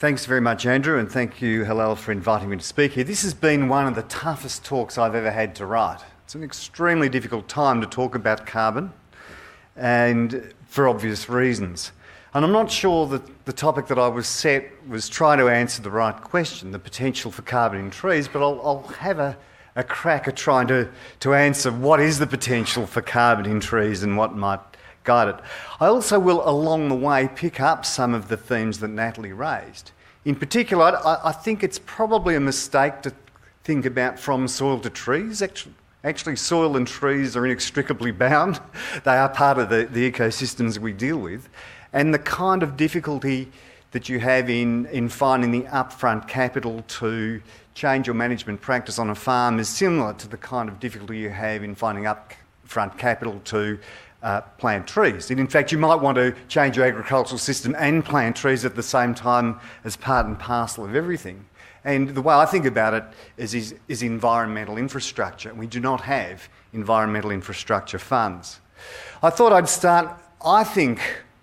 Thanks very much, Andrew, and thank you, Hillel, for inviting me to speak here. This has been one of the toughest talks I've ever had to write. It's an extremely difficult time to talk about carbon, and for obvious reasons. And I'm not sure that the topic that I was set was trying to answer the right question, the potential for carbon in trees, but I'll have a crack at trying to answer what is the potential for carbon in trees and what might guide it. I also will, along the way, pick up some of the themes that Natalie raised. In particular, I think it's probably a mistake to think about from soil to trees. Actually, soil and trees are inextricably bound. They are part of the ecosystems we deal with. And the kind of difficulty that you have in finding the upfront capital to change your management practice on a farm is similar to the kind of difficulty you have in finding upfront capital to plant trees. And in fact, you might want to change your agricultural system and plant trees at the same time as part and parcel of everything. And the way I think about it is environmental infrastructure. We do not have environmental infrastructure funds. I thought I'd start, I think,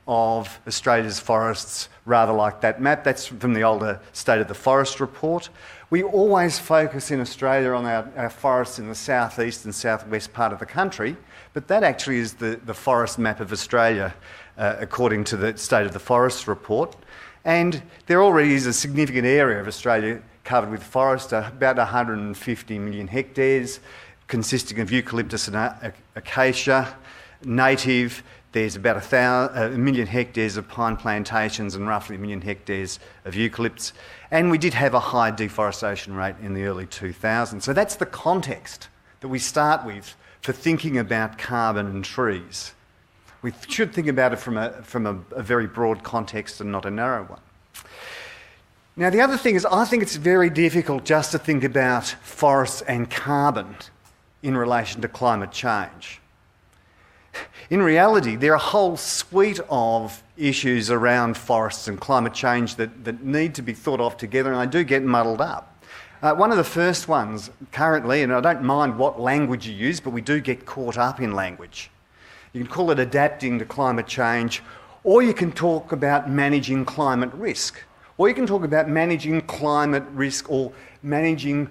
of Australia's forests rather like that map. That's from the older State of the Forest report. We always focus in Australia on our forests in the southeast and southwest part of the country, but that actually is the forest map of Australia according to the State of the Forest report. And there already is a significant area of Australia covered with forest, about 150 million hectares, consisting of eucalyptus and acacia, native. There's about a million hectares of pine plantations and roughly a million hectares of eucalypts. And we did have a high deforestation rate in the early 2000s. So that's the context that we start with for thinking about carbon and trees. We should think about it from a very broad context and not a narrow one. Now, the other thing is I think it's very difficult just to think about forests and carbon in relation to climate change. In reality, there are a whole suite of issues around forests and climate change that need to be thought of together, and they do get muddled up. One of the first ones currently, and I don't mind what language you use, but we do get caught up in language. You can call it adapting to climate change, or you can talk about managing climate risk, or you can talk about managing climate risk or managing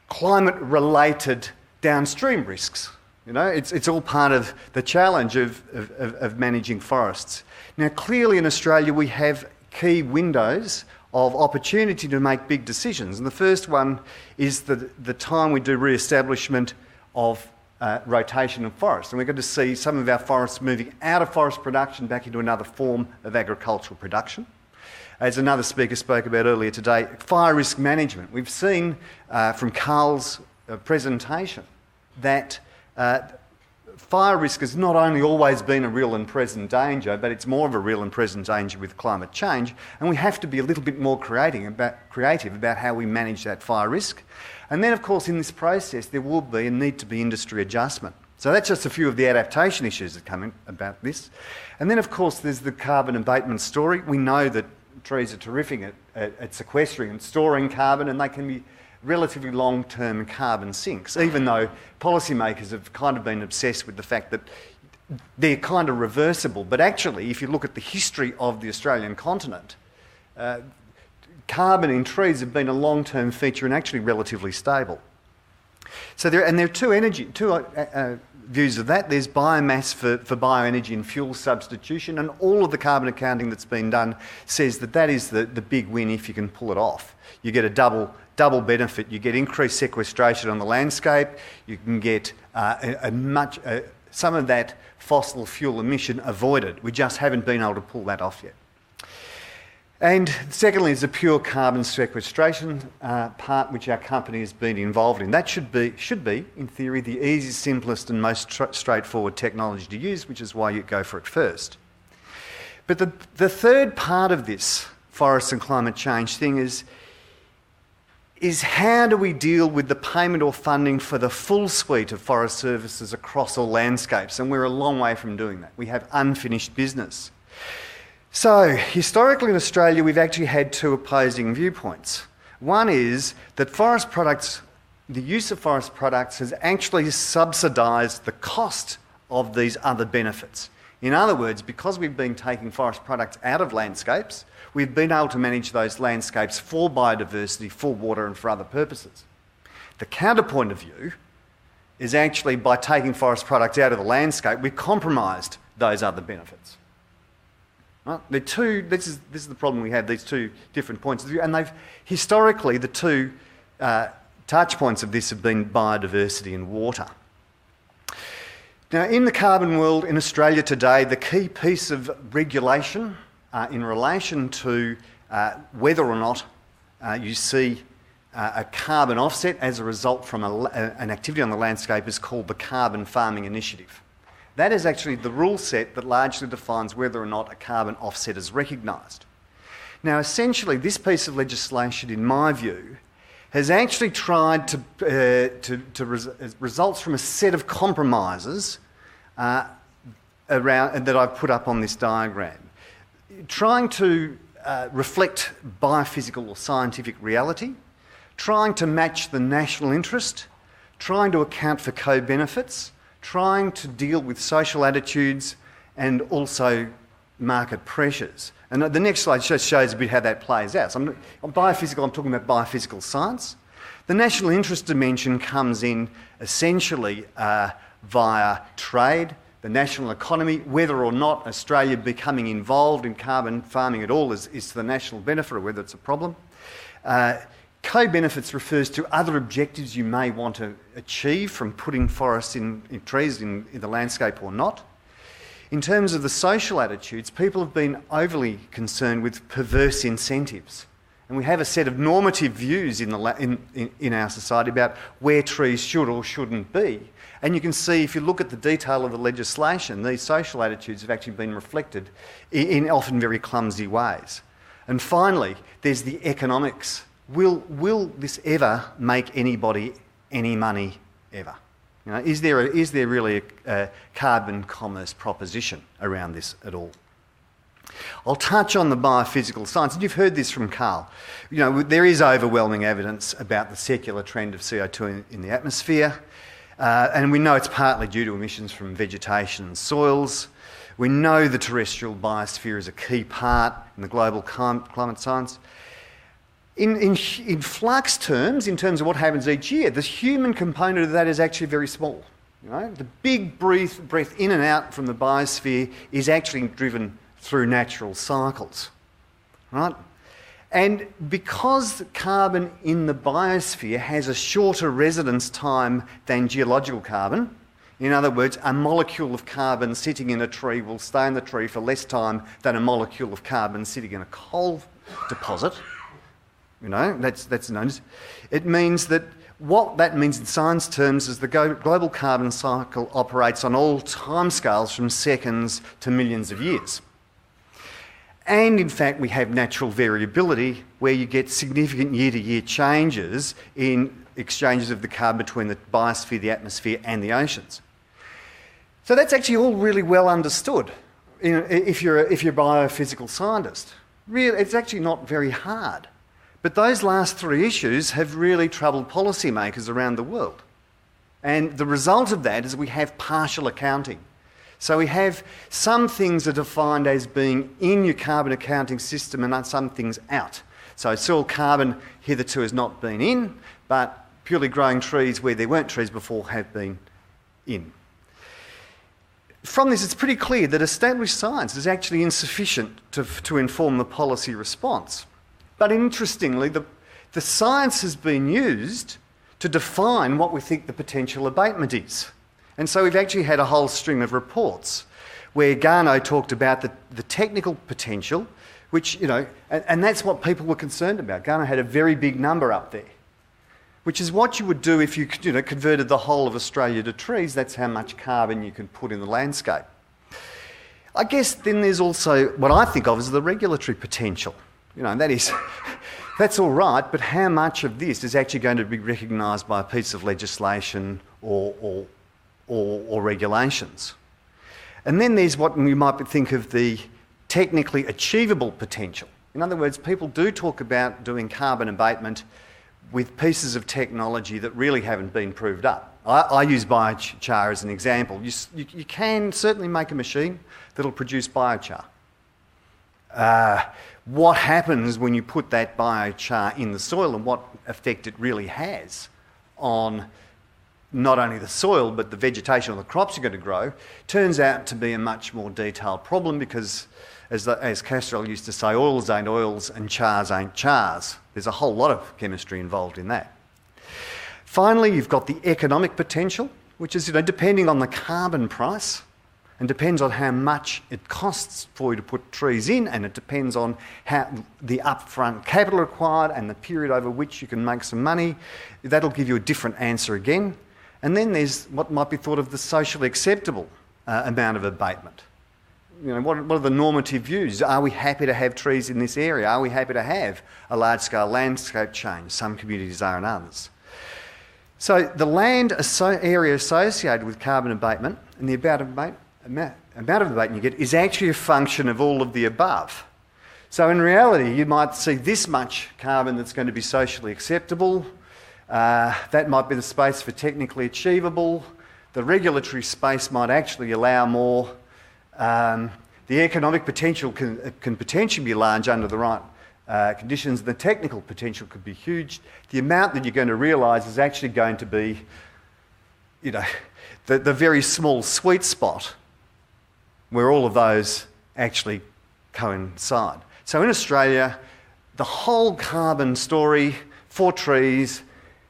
climate-related downstream risks. You know, it's all part of the challenge of managing forests. Now, clearly in Australia we have key windows of opportunity to make big decisions. And the first one is the time we do re-establishment of rotation of forests. And we're going to see some of our forests moving out of forest production back into another form of agricultural production. As another speaker spoke about earlier today, fire risk management. We've seen from Carl's presentation that fire risk has not only always been a real and present danger, but it's more of a real and present danger with climate change, and we have to be a little bit more creative about how we manage that fire risk. And then, of course, in this process, there will be and need to be industry adjustment. So that's just a few of the adaptation issues that come in about this. And then, of course, there's the carbon abatement story. We know that trees are terrific at sequestering and storing carbon, and they can be relatively long-term carbon sinks, even though policymakers have kind of been obsessed with the fact that they're kind of reversible. But actually, if you look at the history of the Australian continent, carbon in trees have been a long-term feature and actually relatively stable. So there are two views of that. There's biomass for bioenergy and fuel substitution, and all of the carbon accounting that's been done says that is the big win if you can pull it off. You get a double benefit. You get increased sequestration on the landscape. You can get some of that fossil fuel emission avoided. We just haven't been able to pull that off yet. And secondly is the pure carbon sequestration part, which our company has been involved in. That should be, in theory, the easiest, simplest and most straightforward technology to use, which is why you go for it first. But the third part of this forest and climate change thing is how do we deal with the payment or funding for the full suite of forest services across all landscapes? And we're a long way from doing that. We have unfinished business. So, historically in Australia, we've actually had two opposing viewpoints. One is that the use of forest products has actually subsidised the cost of these other benefits. In other words, because we've been taking forest products out of landscapes, we've been able to manage those landscapes for biodiversity, for water and for other purposes. The counterpoint of view is actually by taking forest products out of the landscape, we've compromised those other benefits. Right? This is the problem we have, these two different points of view, and historically the two touch points of this have been biodiversity and water. Now, in the carbon world in Australia today, the key piece of regulation in relation to whether or not you see a carbon offset as a result from an activity on the landscape is called the Carbon Farming Initiative. That is actually the rule set that largely defines whether or not a carbon offset is recognised. Now, essentially, this piece of legislation, in my view, has actually tried results from a set of compromises around that I've put up on this diagram, trying to reflect biophysical or scientific reality, trying to match the national interest, trying to account for co-benefits, trying to deal with social attitudes and also market pressures. And the next slide just shows a bit how that plays out. So on biophysical, I'm talking about biophysical science. The national interest dimension comes in essentially via trade, the national economy, whether or not Australia becoming involved in carbon farming at all is to the national benefit or whether it's a problem. Co-benefits refers to other objectives you may want to achieve from putting forests in trees in the landscape or not. In terms of the social attitudes, people have been overly concerned with perverse incentives. And we have a set of normative views in our society about where trees should or shouldn't be. And you can see, if you look at the detail of the legislation, these social attitudes have actually been reflected in often very clumsy ways. And finally, there's the economics. Will this ever make anybody any money ever? You know, is there really a carbon commerce proposition around this at all? I'll touch on the biophysical science, and you've heard this from Carl. You know, there is overwhelming evidence about the secular trend of CO2 in the atmosphere, and we know it's partly due to emissions from vegetation and soils. We know the terrestrial biosphere is a key part in the global climate science. In flux terms, in terms of what happens each year, the human component of that is actually very small. You know, the big breath in and out from the biosphere is actually driven through natural cycles, right? And because carbon in the biosphere has a shorter residence time than geological carbon, in other words, a molecule of carbon sitting in a tree will stay in the tree for less time than a molecule of carbon sitting in a coal deposit. You know, that's known as. It means that what that means in science terms is the global carbon cycle operates on all timescales from seconds to millions of years. And in fact, we have natural variability where you get significant year-to-year changes in exchanges of the carbon between the biosphere, the atmosphere and the oceans. So that's actually all really well understood if you're a biophysical scientist. Really, it's actually not very hard. But those last three issues have really troubled policymakers around the world. And the result of that is we have partial accounting. So we have some things are defined as being in your carbon accounting system and some things out. So soil carbon hitherto has not been in, but purely growing trees where there weren't trees before have been in. From this, it's pretty clear that established science is actually insufficient to inform the policy response. But interestingly, the science has been used to define what we think the potential abatement is. And so we've actually had a whole string of reports where Garnaut talked about the technical potential, which, you know, and that's what people were concerned about. Garnaut had a very big number up there, which is what you would do if you converted the whole of Australia to trees. That's how much carbon you could put in the landscape. I guess then there's also what I think of as the regulatory potential. You know, and that's all right, but how much of this is actually going to be recognised by a piece of legislation or regulations? And then there's what we might think of the technically achievable potential. In other words, people do talk about doing carbon abatement with pieces of technology that really haven't been proved up. I use biochar as an example. You can certainly make a machine that'll produce biochar. What happens when you put that biochar in the soil and what effect it really has on not only the soil but the vegetation or the crops you're going to grow turns out to be a much more detailed problem because, as Castrol used to say, oils ain't oils and chars ain't chars. There's a whole lot of chemistry involved in that. Finally, you've got the economic potential, which is, depending on the carbon price, and depends on how much it costs for you to put trees in, and it depends on how the upfront capital required and the period over which you can make some money. That'll give you a different answer again. And then there's what might be thought of the socially acceptable amount of abatement. What are the normative views? Are we happy to have trees in this area? Are we happy to have a large-scale landscape change? Some communities are and others. So the land area associated with carbon abatement and the amount of abatement you get is actually a function of all of the above. So in reality, you might see this much carbon that's going to be socially acceptable. That might be the space for technically achievable. The regulatory space might actually allow more. The economic potential can potentially be large under the right conditions. The technical potential could be huge. The amount that you're going to realise is actually going to be, the very small sweet spot where all of those actually coincide. So in Australia, the whole carbon story for trees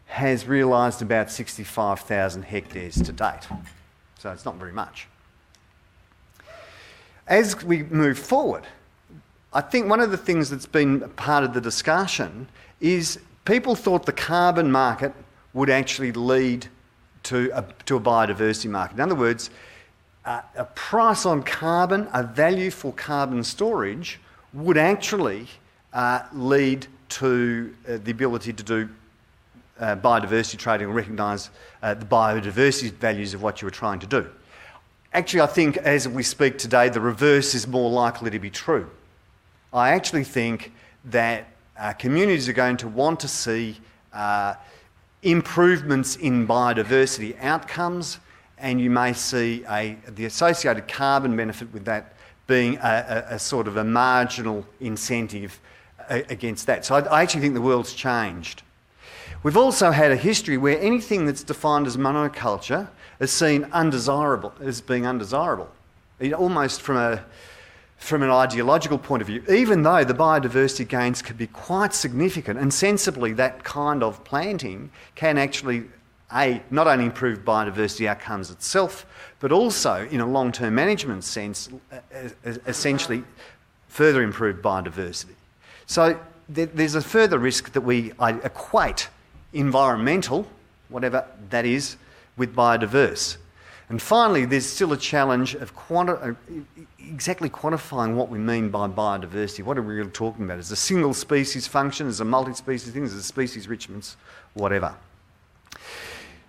has realised about 65,000 hectares to date. So it's not very much. As we move forward, I think one of the things that's been part of the discussion is people thought the carbon market would actually lead to a biodiversity market. In other words, a price on carbon, a value for carbon storage, would actually lead to the ability to do biodiversity trading or recognise the biodiversity values of what you were trying to do. Actually, I think as we speak today, the reverse is more likely to be true. I actually think that communities are going to want to see improvements in biodiversity outcomes, and you may see the associated carbon benefit with that being a sort of a marginal incentive against that. So I actually think the world's changed. We've also had a history where anything that's defined as monoculture is seen as being undesirable, almost from an ideological point of view, even though the biodiversity gains can be quite significant, and sensibly that kind of planting can actually, not only improve biodiversity outcomes itself, but also, in a long-term management sense, essentially further improve biodiversity. So there's a further risk that I equate environmental, whatever that is, with biodiverse. And finally, there's still a challenge of exactly quantifying what we mean by biodiversity. What are we really talking about? Is it a single species function? Is it a multi-species thing? Is it species enrichments? Whatever.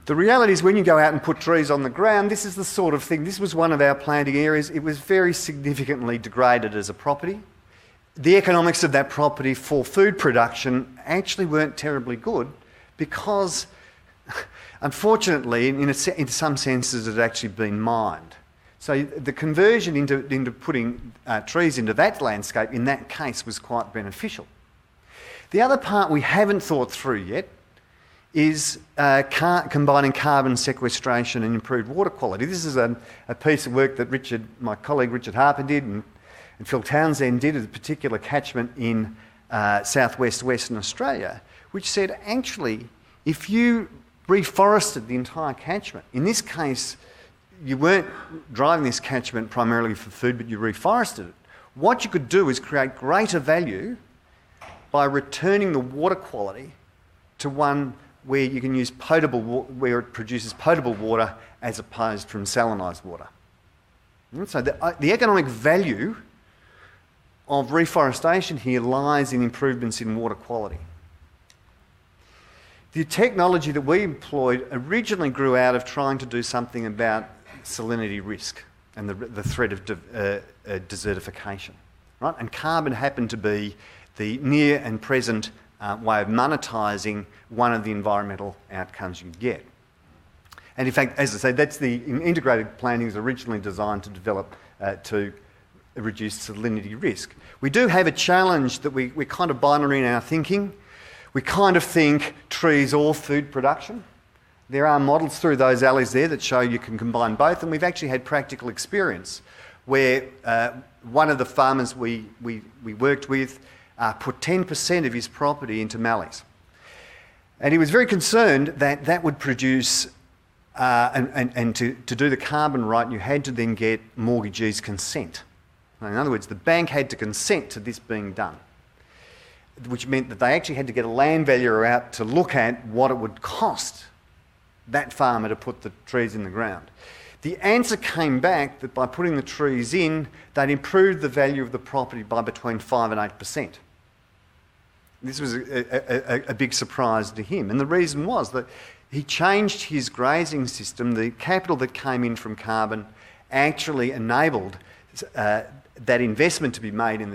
The reality is when you go out and put trees on the ground, this is the sort of thing. This was one of our planting areas. It was very significantly degraded as a property. The economics of that property for food production actually weren't terribly good because, unfortunately, in some senses, it had actually been mined. So the conversion into putting trees into that landscape, in that case, was quite beneficial. The other part we haven't thought through yet is combining carbon sequestration and improved water quality. This is a piece of work that my colleague Richard Harper did and Phil Townsend did at a particular catchment in southwest Western Australia, which said, actually, if you reforested the entire catchment, in this case, you weren't driving this catchment primarily for food, but you reforested it. What you could do is create greater value by returning the water quality to one where you can use where it produces potable water as opposed from salinised water. So the economic value of reforestation here lies in improvements in water quality. The technology that we employed originally grew out of trying to do something about salinity risk and the threat of desertification, right? And carbon happened to be the near and present way of monetising one of the environmental outcomes you get. And in fact, as I say, integrated planning was originally designed to develop to reduce salinity risk. We do have a challenge that we're kind of binary in our thinking. We kind of think trees or food production. There are models through those alleys there that show you can combine both, and we've actually had practical experience where one of the farmers we worked with put 10% of his property into mallees. And he was very concerned that that would produce, and to do the carbon right, you had to then get mortgagees' consent. In other words, the bank had to consent to this being done, which meant that they actually had to get a land valuer out to look at what it would cost that farmer to put the trees in the ground. The answer came back that by putting the trees in, they'd improved the value of the property by between 5 and 8%. This was a big surprise to him. And the reason was that he changed his grazing system. The capital that came in from carbon actually enabled that investment to be made in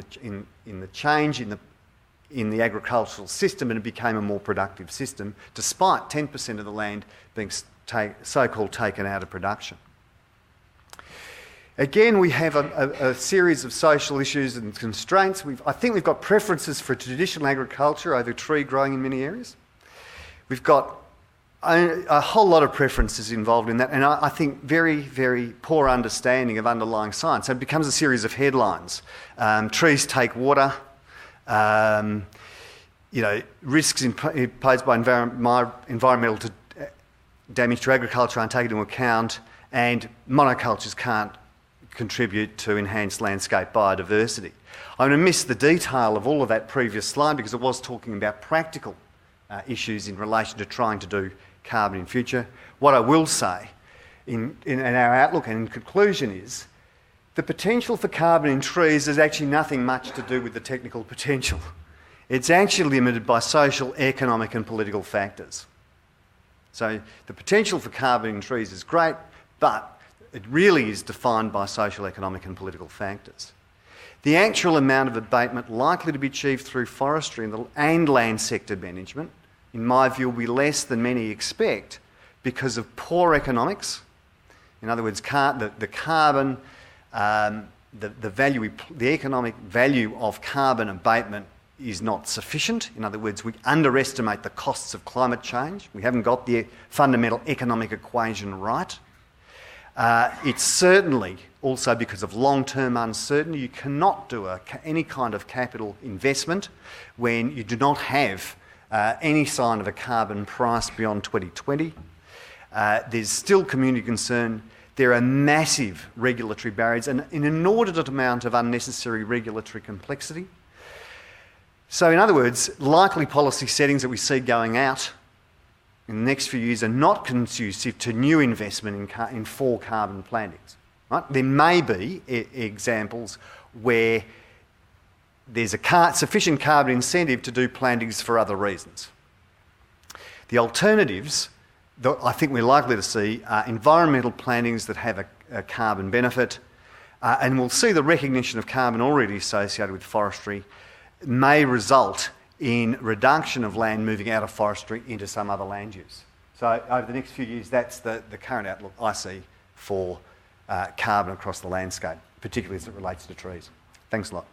the change in the agricultural system, and it became a more productive system, despite 10% of the land being so-called taken out of production. Again, we have a series of social issues and constraints. I think we've got preferences for traditional agriculture over tree growing in many areas. We've got a whole lot of preferences involved in that, and I think very, very poor understanding of underlying science. So it becomes a series of headlines. Trees take water. Risks imposed by environmental damage to agriculture aren't taken into account, and monocultures can't contribute to enhanced landscape biodiversity. I'm going to miss the detail of all of that previous slide because it was talking about practical issues in relation to trying to do carbon in future. What I will say in our outlook and in conclusion is the potential for carbon in trees is actually nothing much to do with the technical potential. It's actually limited by social, economic and political factors. So the potential for carbon in trees is great, but it really is defined by social, economic and political factors. The actual amount of abatement likely to be achieved through forestry and land sector management, in my view, will be less than many expect because of poor economics. In other words, the carbon, the economic value of carbon abatement is not sufficient. In other words, we underestimate the costs of climate change. We haven't got the fundamental economic equation right. It's certainly also because of long-term uncertainty. You cannot do any kind of capital investment when you do not have any sign of a carbon price beyond 2020. There's still community concern. There are massive regulatory barriers and an inordinate amount of unnecessary regulatory complexity. So in other words, likely policy settings that we see going out in the next few years are not conducive to new investment in for carbon plantings. Right? There may be examples where there's a sufficient carbon incentive to do plantings for other reasons. The alternatives that I think we're likely to see are environmental plantings that have a carbon benefit, and we'll see the recognition of carbon already associated with forestry may result in reduction of land moving out of forestry into some other land use. So over the next few years, that's the current outlook I see for carbon across the landscape, particularly as it relates to trees. Thanks a lot.